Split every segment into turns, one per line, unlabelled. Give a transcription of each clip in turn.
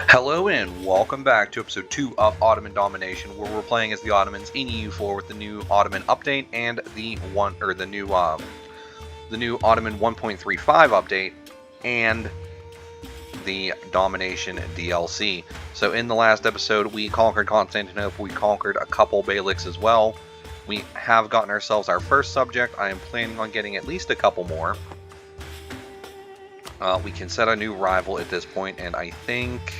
Hello and welcome back to episode 2 of Ottoman Domination, where we're playing as the Ottomans in EU4 with the new Ottoman update and the new Ottoman 1.35 update and the Domination DLC. So in the last episode, we conquered Constantinople, we conquered a couple Beyliks as well. We have gotten ourselves our first subject. I am planning on getting at least a couple more. We can set a new rival at this point, and I think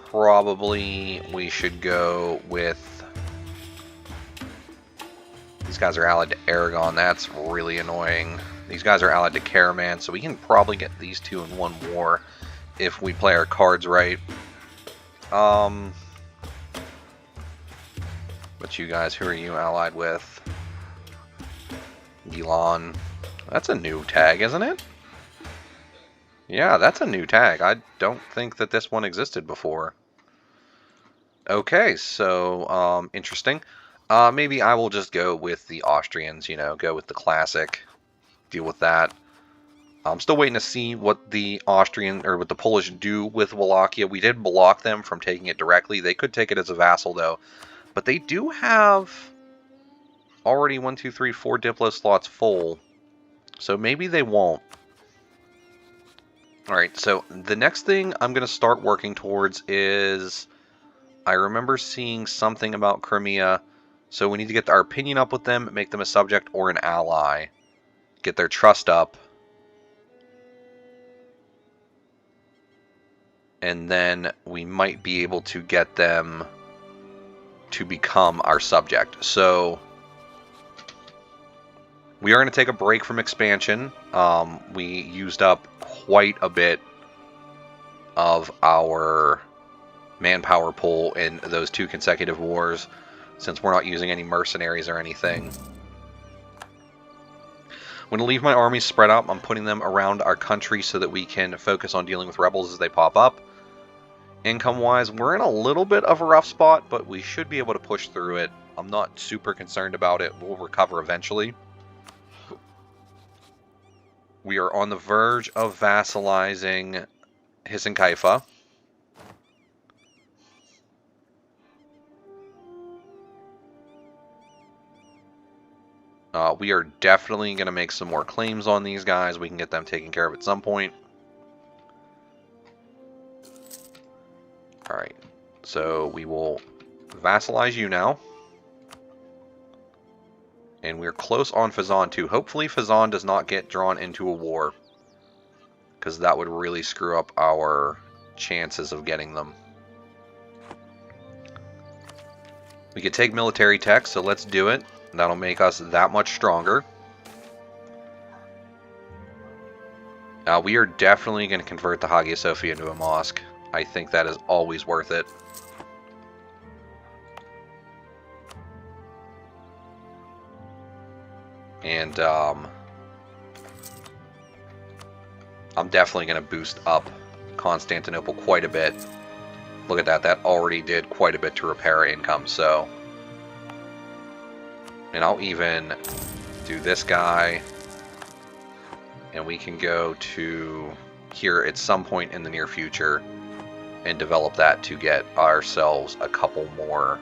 probably we should go with... These guys are allied to Aragon. That's really annoying. These guys are allied to Caraman, so we can probably get these two in one war if we play our cards right. But you guys, who are you allied with? Gilan. That's a new tag, isn't it? Yeah, that's a new tag. I don't think that this one existed before. Okay, so, interesting. Maybe I will just go with the Austrians, go with the classic. Deal with that. I'm still waiting to see what the what the Polish do with Wallachia. We did block them from taking it directly. They could take it as a vassal, though. But they do have already 1, 2, 3, 4 Diplo slots full. So maybe they won't. Alright, so the next thing I'm going to start working towards is... I remember seeing something about Crimea, so we need to get our opinion up with them, make them a subject or an ally, get their trust up, and then we might be able to get them to become our subject. So we are going to take a break from expansion. We used up quite a bit of our manpower pool in those 2 consecutive wars, since we're not using any mercenaries or anything. I'm going to leave my armies spread out. I'm putting them around our country so that we can focus on dealing with rebels as they pop up. Income-wise, we're in a little bit of a rough spot, but we should be able to push through it. I'm not super concerned about it. We'll recover eventually. We are on the verge of vassalizing Hisenkaifa. We are definitely going to make some more claims on these guys. We can get them taken care of at some point. Alright, so we will vassalize you now. And we're close on Fezzan too. Hopefully Fezzan does not get drawn into a war, because that would really screw up our chances of getting them. We could take military tech, so let's do it. That'll make us that much stronger. We are definitely going to convert the Hagia Sophia into a mosque. I think that is always worth it. And I'm definitely going to boost up Constantinople quite a bit. Look at that. That already did quite a bit to repair our income, so... And I'll even do this guy, and we can go to here at some point in the near future and develop that to get ourselves a couple more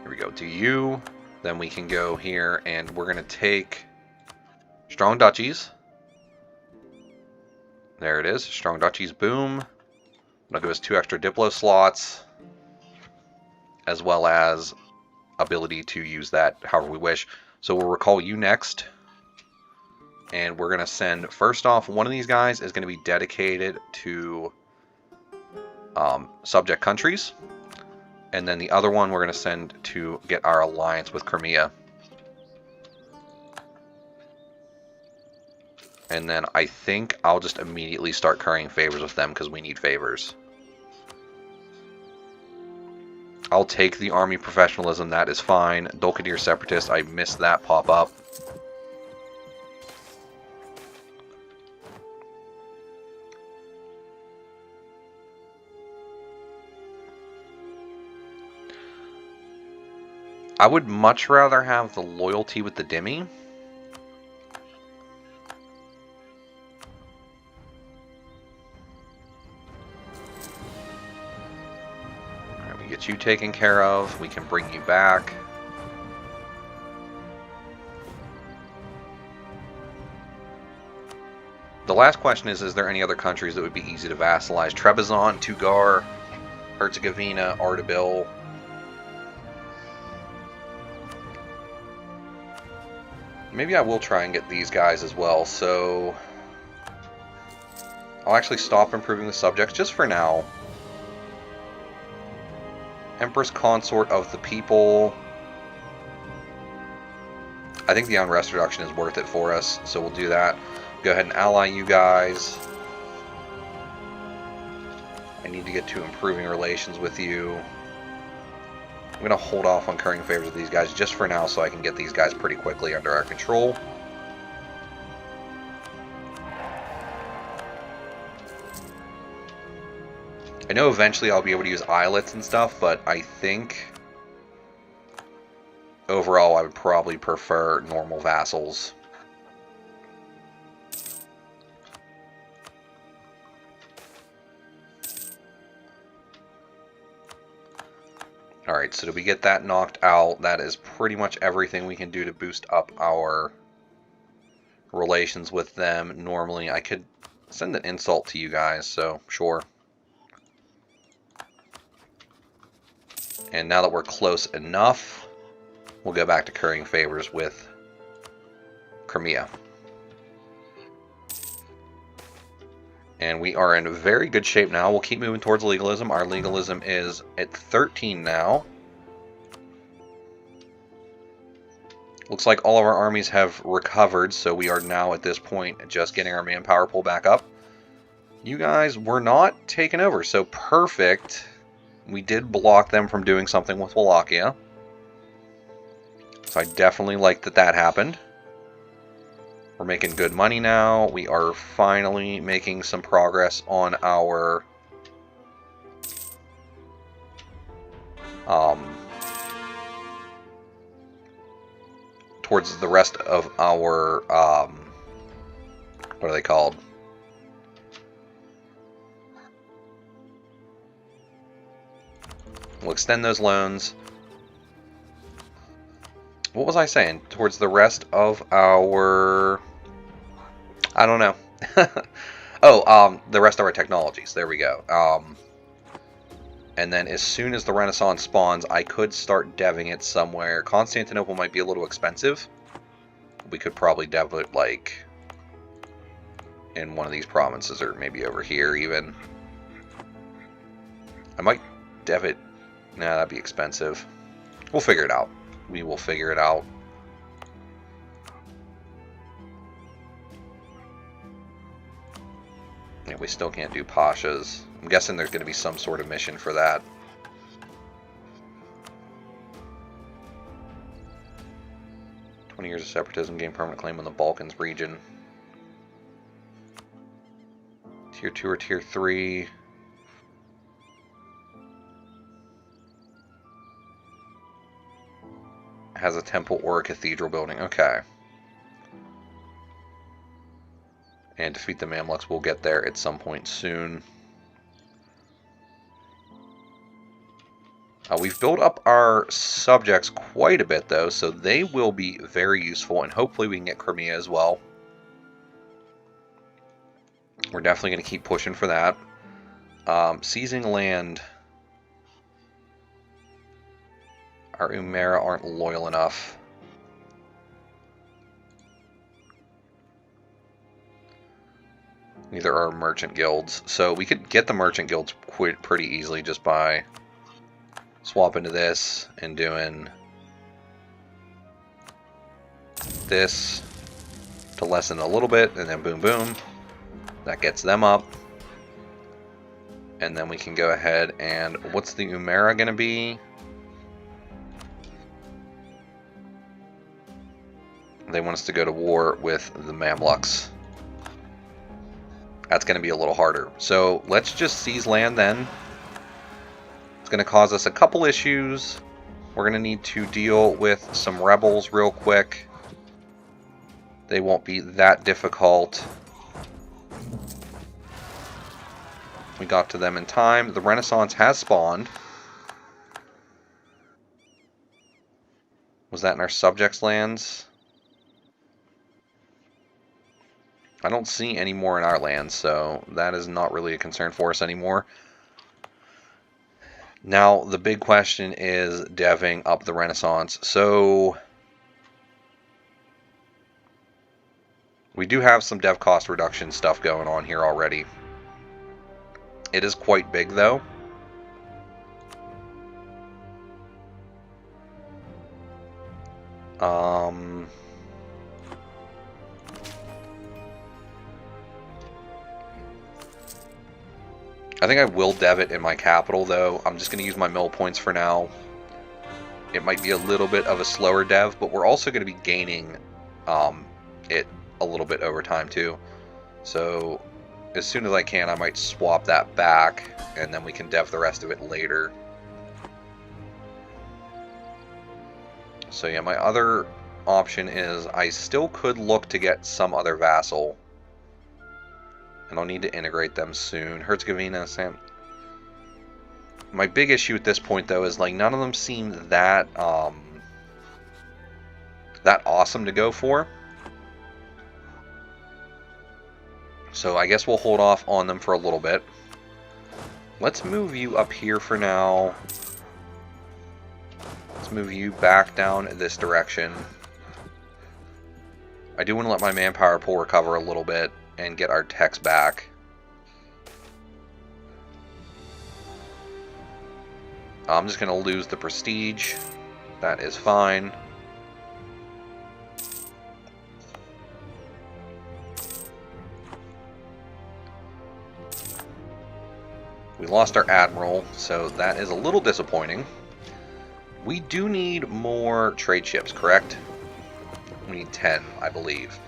here we go, to you. Then we can go here and we're going to take strong duchies. There it is, strong duchies, boom. That'll give us 2 extra Diplo slots, as well as ability to use that however we wish. So we'll recall you next. And we're going to send, first off, one of these guys is going to be dedicated to subject countries. And then the other one we're going to send to get our alliance with Crimea. And then I think I'll just immediately start currying favors with them because we need favors. I'll take the army professionalism, that is fine. Dolkadir Separatist, I missed that pop up. I would much rather have the loyalty with the Dhimmi. get you taken care of. We can bring you back. The last question is there any other countries that would be easy to vassalize? Trebizond, Tugar, Herzegovina, Ardabil. Maybe I will try and get these guys as well, so I'll actually stop improving the subjects just for now. Empress Consort of the People. I think the unrest reduction is worth it for us, so we'll do that. Go ahead and ally you guys. I need to get to improving relations with you. I'm going to hold off on currying favors with these guys just for now so I can get these guys pretty quickly under our control. I know eventually I'll be able to use islets and stuff, but I think overall I would probably prefer normal vassals. Alright, so did we get that knocked out? That is pretty much everything we can do to boost up our relations with them. Normally I could send an insult to you guys, so sure. And now that we're close enough, we'll go back to currying favors with Crimea. And we are in very good shape now. We'll keep moving towards legalism. Our legalism is at 13 now. Looks like all of our armies have recovered, so we are now at this point just getting our manpower pool back up. You guys were not taken over, so perfect. We did block them from doing something with Wallachia. So I definitely like that that happened. We're making good money now. We are finally making some progress on our towards the rest of our what are they called? We'll extend those loans. What was I saying? Towards the rest of our... I don't know. Oh, the rest of our technologies. There we go. And then as soon as the Renaissance spawns, I could start deving it somewhere. Constantinople might be a little expensive. We could probably dev it, like, in one of these provinces, or maybe over here, even. I might dev it... Nah, that'd be expensive. We'll figure it out. We will figure it out. Yeah, we still can't do Pashas. I'm guessing there's going to be some sort of mission for that. "20 years of separatism, gain permanent claim on the Balkans region." Tier 2 or Tier 3. Has a temple or a cathedral building. Okay. And defeat the Mamluks. We'll get there at some point soon. We've built up our subjects quite a bit, though, so they will be very useful, and hopefully we can get Crimea as well. We're definitely going to keep pushing for that. Seizing land. Our Umera aren't loyal enough. Neither are merchant guilds. So we could get the merchant guilds pretty easily just by swapping to this and doing this to lessen a little bit, and then boom boom. That gets them up. And then we can go ahead and... What's the Umera going to be? They want us to go to war with the Mamluks. That's going to be a little harder. So let's just seize land then. It's going to cause us a couple issues. We're going to need to deal with some rebels real quick. They won't be that difficult. We got to them in time. The Renaissance has spawned. Was that in our subjects lands? I don't see any more in our lands, so that is not really a concern for us anymore. Now, the big question is deving up the Renaissance. So, we do have some dev cost reduction stuff going on here already. It is quite big, though. I think I will dev it in my capital, though. I'm just going to use my mill points for now. It might be a little bit of a slower dev, but we're also going to be gaining it a little bit over time, too. So, as soon as I can, I might swap that back, and then we can dev the rest of it later. So yeah, my other option is I still could look to get some other vassal. And I'll need to integrate them soon. Herzegovina, Sam. My big issue at this point, though, is like none of them seem that that awesome to go for. So I guess we'll hold off on them for a little bit. Let's move you up here for now. Let's move you back down this direction. I do want to let my manpower pool recover a little bit and get our techs back. I'm just going to lose the prestige. That is fine. We lost our admiral, so that is a little disappointing. We do need more trade ships, correct? We need 10, I believe.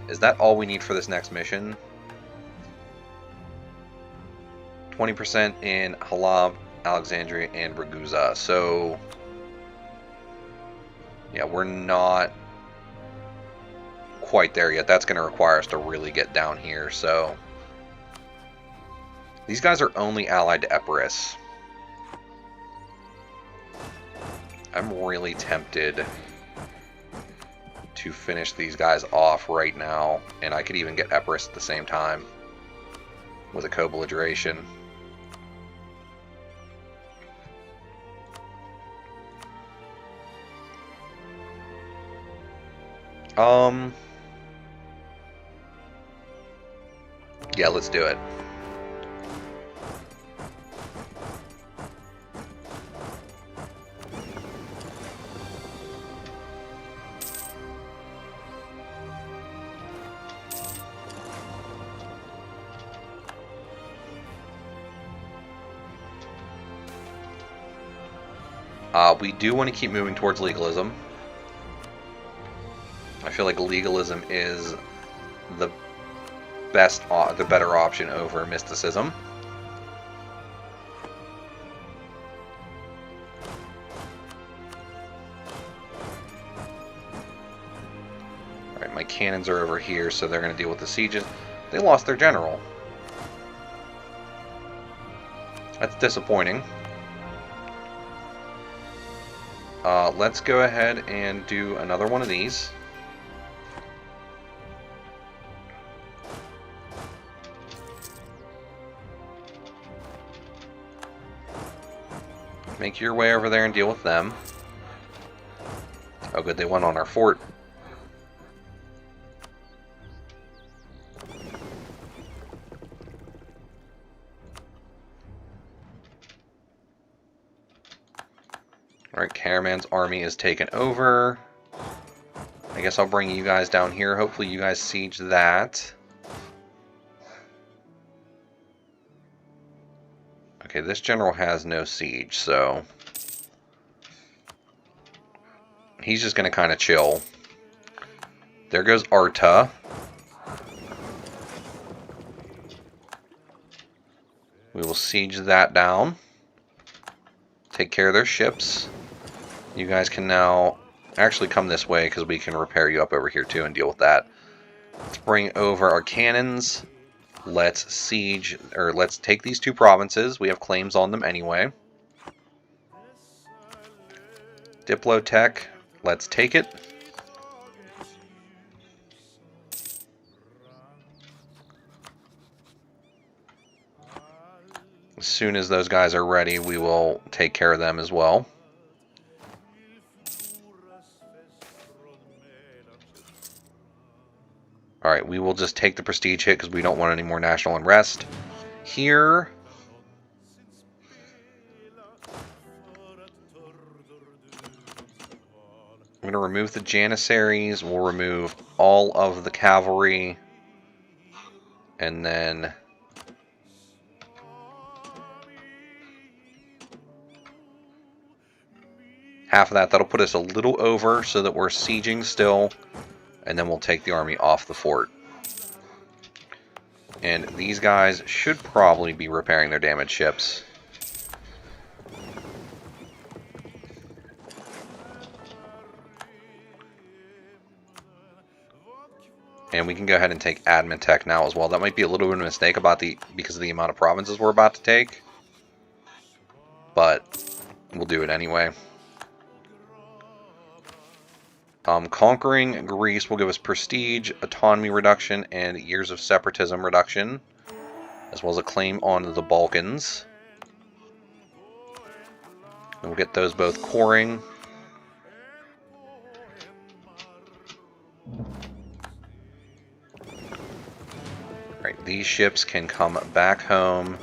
Is that all we need for this next mission? 20% in Halab, Alexandria, and Ragusa. So, yeah, we're not quite there yet. That's going to require us to really get down here. So, these guys are only allied to Epirus. I'm really tempted to finish these guys off right now, and I could even get Epirus at the same time with a co-belligeration. Yeah, let's do it. We do want to keep moving towards legalism. I feel like legalism is the better option over mysticism. Alright, my cannons are over here, so they're going to deal with the sieges. They lost their general. That's disappointing. Let's go ahead and do another one of these. Make your way over there and deal with them. Oh good, they went on our fort. Alright, Caraman's army is taken over. I guess I'll bring you guys down here. Hopefully you guys siege that. Okay, this general has no siege, so he's just going to kind of chill. There goes Arta. We will siege that down. Take care of their ships. You guys can now actually come this way because we can repair you up over here too and deal with that. Let's bring over our cannons. Let's siege, or let's take these two provinces. We have claims on them anyway. Diplotech. let's take it. As soon as those guys are ready, we will take care of them as well. Alright, we will just take the prestige hit because we don't want any more national unrest. Here, I'm going to remove the Janissaries. We'll remove all of the cavalry. And then half of that. That'll put us a little over so that we're sieging still. And then we'll take the army off the fort. And these guys should probably be repairing their damaged ships. And we can go ahead and take admin tech now as well. That might be a little bit of a mistake because of the amount of provinces we're about to take. But we'll do it anyway. Conquering Greece will give us prestige, autonomy reduction, and years of separatism reduction, as well as a claim on the Balkans. And we'll get those both coring. Alright, these ships can come back home,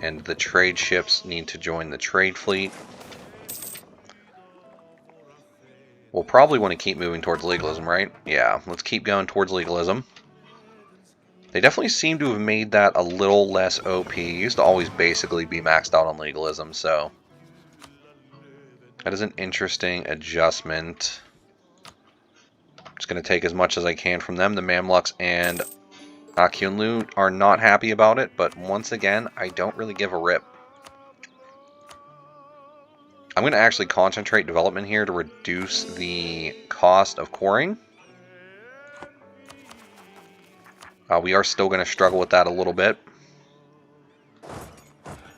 and the trade ships need to join the trade fleet. We'll probably want to keep moving towards legalism, right? Yeah, let's keep going towards legalism. They definitely seem to have made that a little less OP. It used to always basically be maxed out on legalism, so that is an interesting adjustment. I'm just going to take as much as I can from them. The Mamluks and Akyunlu are not happy about it, but once again, I don't really give a rip. I'm going to actually concentrate development here to reduce the cost of coring. We are still going to struggle with that a little bit.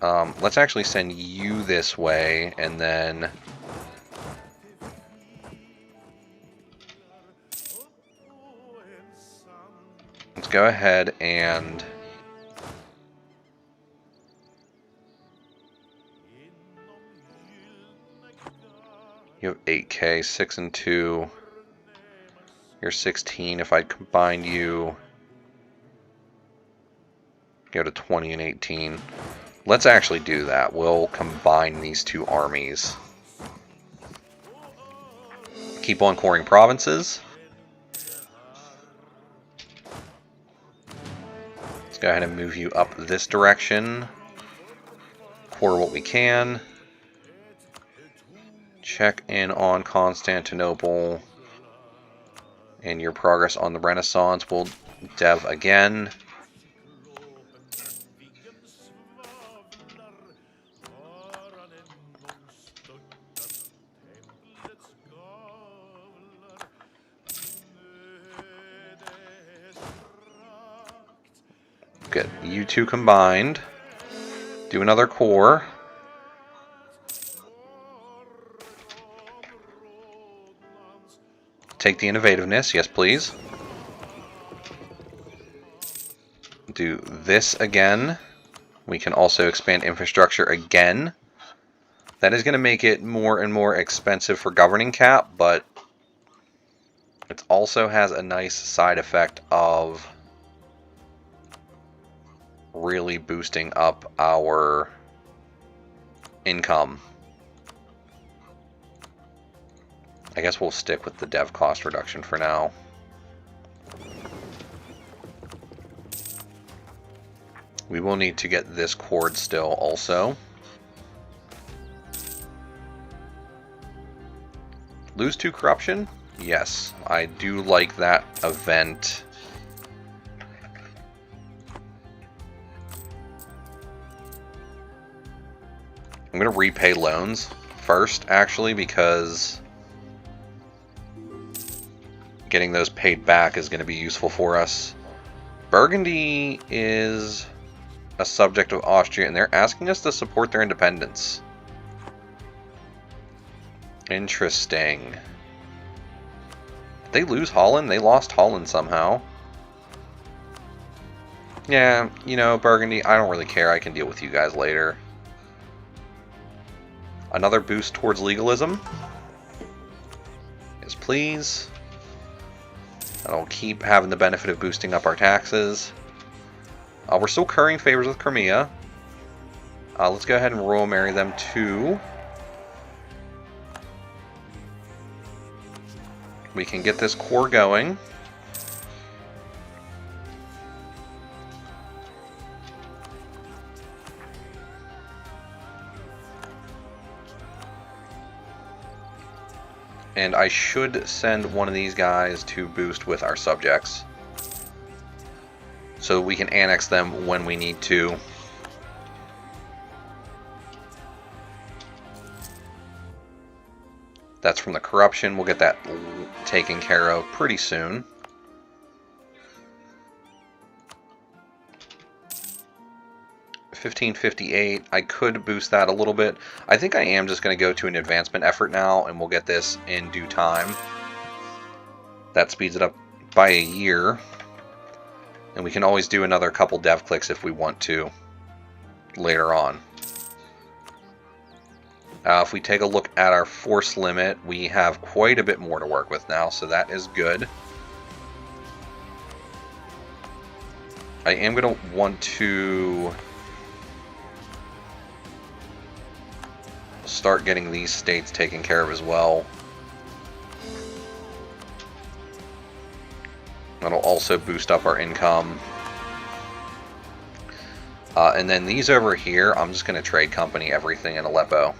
Let's actually send you this way, and then let's go ahead and you have 8K, 6 and 2. You're 16. If I combined you, go to 20 and 18. Let's actually do that. We'll combine these two armies. Keep on coring provinces. Let's go ahead and move you up this direction. Core what we can. Check in on Constantinople and your progress on the Renaissance. We'll dev again. Good. You two combined. Do another core. Take the innovativeness, yes please. Do this again. We can also expand infrastructure again. That is going to make it more and more expensive for governing cap, but it also has a nice side effect of really boosting up our income. I guess we'll stick with the dev cost reduction for now. We will need to get this cord still also. Lose 2 corruption? Yes, I do like that event. I'm going to repay loans first, actually, because getting those paid back is going to be useful for us. Burgundy is a subject of Austria, and they're asking us to support their independence. Interesting. Did they lose Holland? They lost Holland somehow. Yeah, you know, Burgundy, I don't really care. I can deal with you guys later. Another boost towards legalism. Yes, please. That'll keep having the benefit of boosting up our taxes. We're still currying favors with Crimea. Let's go ahead and royal marry them too. We can get this core going. And I should send one of these guys to boost with our subjects, so we can annex them when we need to. That's from the corruption. We'll get that taken care of pretty soon. $1558. I could boost that a little bit. I think I am just going to go to an advancement effort now, and we'll get this in due time. That speeds it up by a year. And we can always do another couple dev clicks if we want to later on. If we take a look at our force limit, we have quite a bit more to work with now, so that is good. I am going to want to start getting these states taken care of as well. That'll also boost up our income. And then these over here, I'm just going to trade company everything in Aleppo.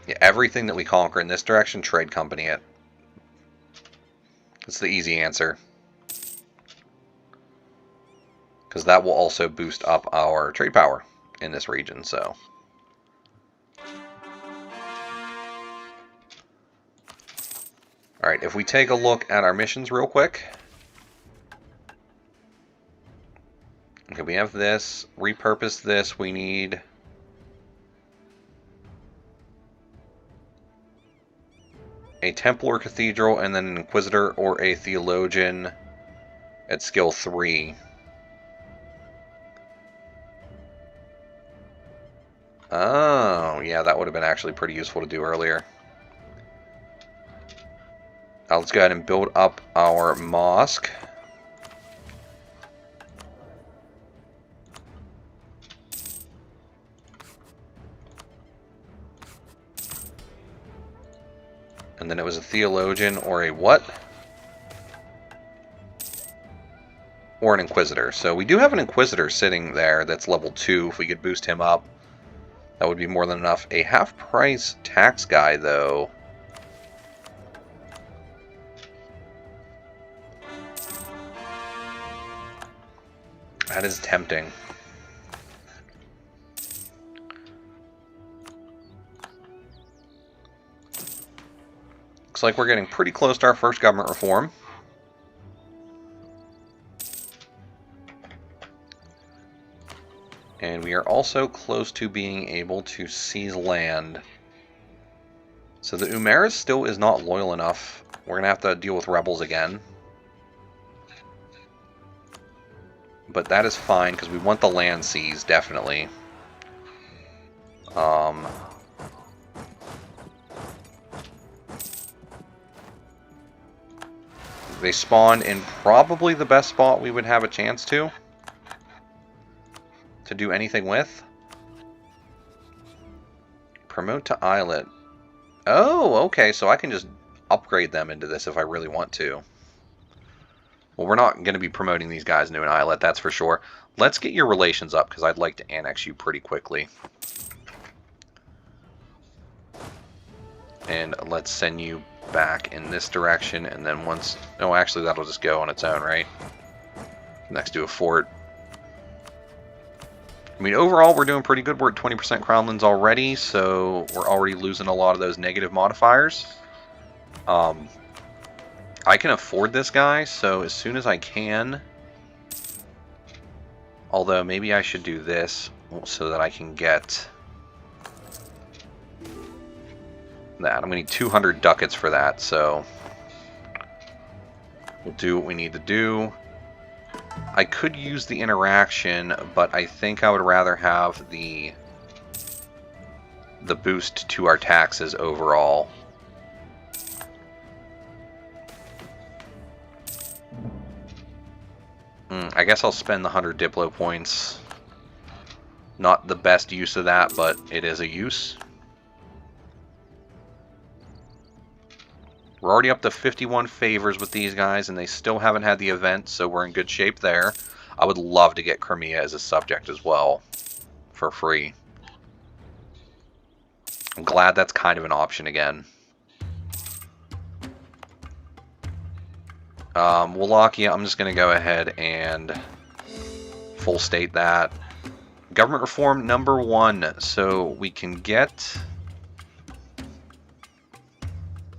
Yeah, everything that we conquer in this direction, trade company it. It's the easy answer. Because that will also boost up our trade power in this region, so. Alright, if we take a look at our missions real quick. Okay, we have this. Repurpose this. We need a Templar Cathedral, and then an Inquisitor or a Theologian at skill 3. Oh, yeah, that would have been actually pretty useful to do earlier. Let's go ahead and build up our mosque. And then it was a Theologian or a what? Or an Inquisitor. So we do have an Inquisitor sitting there that's level 2. If we could boost him up, that would be more than enough. A half-price tax guy, though. That is tempting. Looks like we're getting pretty close to our first government reform. And we are also close to being able to seize land. So the Umaris still is not loyal enough. We're going to have to deal with rebels again. But that is fine, because we want the land seized, definitely. They spawn in probably the best spot we would have a chance to do anything with. Promote to Islet. Oh, okay, so I can just upgrade them into this if I really want to. Well, we're not going to be promoting these guys into an islet, that's for sure. Let's get your relations up, because I'd like to annex you pretty quickly. And let's send you back in this direction, and then once... Oh, actually, that'll just go on its own, right? Next to a fort. I mean, overall, we're doing pretty good. We're at 20% crownlands already, so we're already losing a lot of those negative modifiers. I can afford this guy, so as soon as I can... Although, maybe I should do this. so that I can get that. I'm going to need 200 ducats for that, so we'll do what we need to do. I could use the interaction, but I think I would rather have the boost to our taxes overall. I guess I'll spend the 100 Diplo points. Not the best use of that, but it is a use. We're already up to 51 favors with these guys, and they still haven't had the event, so we're in good shape there. I would love to get Crimea as a subject as well, for free. I'm glad that's kind of an option again. Wallachia, I'm just going to go ahead and full state that. Government reform number 1, so we can get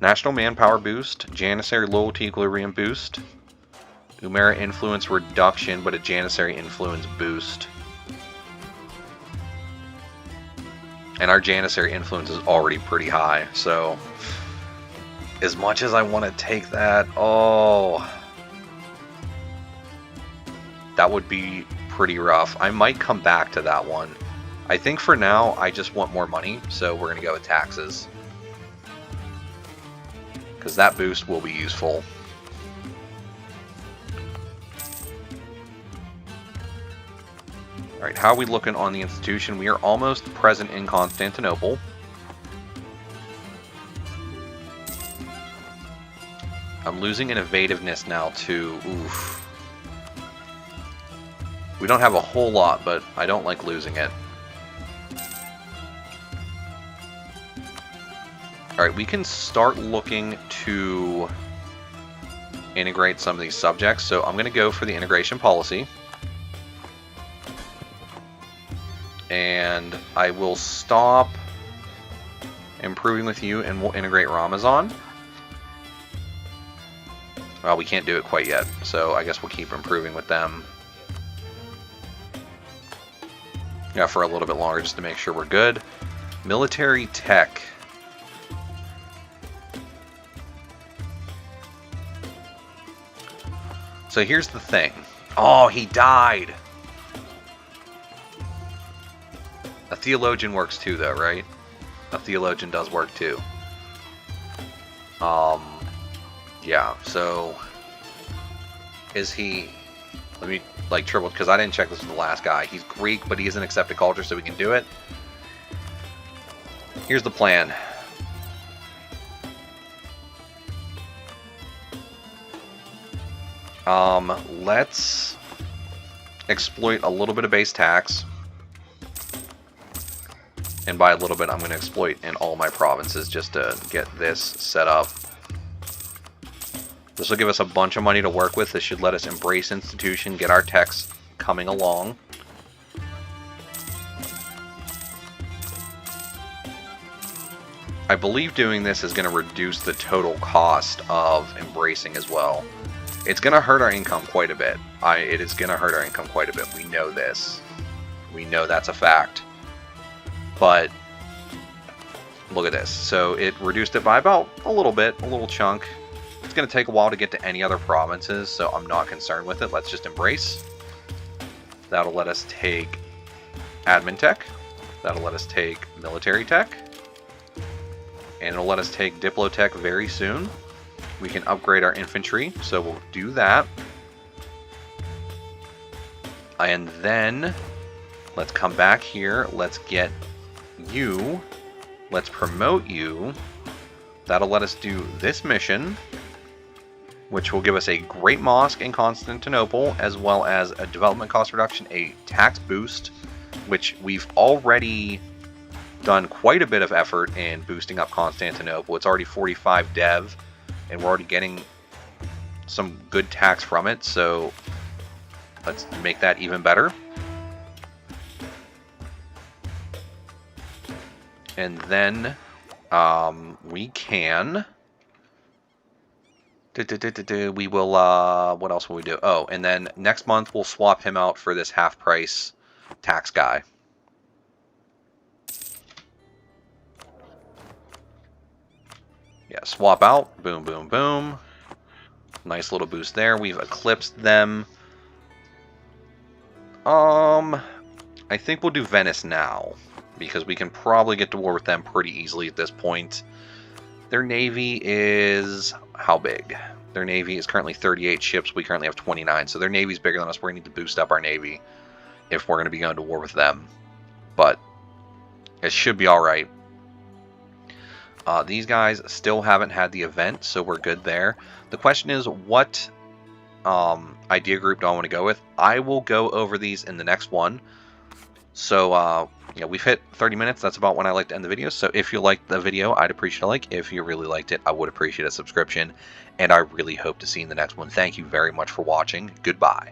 national manpower boost, Janissary loyalty equilibrium boost, Umera influence reduction, but a Janissary influence boost. And our Janissary influence is already pretty high, so as much as I want to take that, that would be pretty rough. I might come back to that one. I think for now, I just want more money, so we're going to go with taxes. Because that boost will be useful. Alright, how are we looking on the institution? We are almost present in Constantinople. I'm losing in evasiveness now too. Oof. We don't have a whole lot, but I don't like losing it. Alright, we can start looking to integrate some of these subjects. So I'm going to go for the integration policy. And I will stop improving with you, and we'll integrate Ramazan. Well, we can't do it quite yet, so I guess we'll keep improving with them. Yeah, for a little bit longer, just to make sure we're good. Military tech. So here's the thing. Oh, he died! A theologian works too, though, right? A theologian does work too. Yeah, so is he... Let me, like, triple, because I didn't check this with the last guy. He's Greek, but he is an accepted culture, so we can do it. Here's the plan. Let's exploit a little bit of base tax. And by a little bit, I'm going to exploit in all my provinces just to get this set up. This will give us a bunch of money to work with. This should let us embrace institution, get our techs coming along. I believe doing this is going to reduce the total cost of embracing as well. It's going to hurt our income quite a bit. It is going to hurt our income quite a bit. We know this. We know that's a fact. But look at this. So it reduced it by about a little bit, a little chunk. It's going to take a while to get to any other provinces, so I'm not concerned with it. Let's just embrace. That'll let us take admin tech. That'll let us take military tech. And it'll let us take diplo tech very soon. We can upgrade our infantry, so we'll do that. And then let's come back here. Let's get you. Let's promote you. That'll let us do this mission, which will give us a great mosque in Constantinople, as well as a development cost reduction, a tax boost, which we've already done quite a bit of effort in boosting up Constantinople. It's already 45 dev, and we're already getting some good tax from it, so let's make that even better. And then we can... We will, what else will we do? Oh, and then next month we'll swap him out for this half-price tax guy. Yeah, swap out. Boom, boom, boom. Nice little boost there. We've eclipsed them. I think we'll do Venice now, because we can probably get to war with them pretty easily at this point. Their navy is how big? Their navy is currently 38 ships. We currently have 29, so their navy's bigger than us. We're going to need to boost up our navy if we're going to be going to war with them. But it should be all right. These guys still haven't had the event, so we're good there. The question is, what idea group do I want to go with? I will go over these in the next one. So, yeah, we've hit 30 minutes. That's about when I like to end the video. So if you liked the video, I'd appreciate a like. If you really liked it, I would appreciate a subscription. And I really hope to see you in the next one. Thank you very much for watching. Goodbye.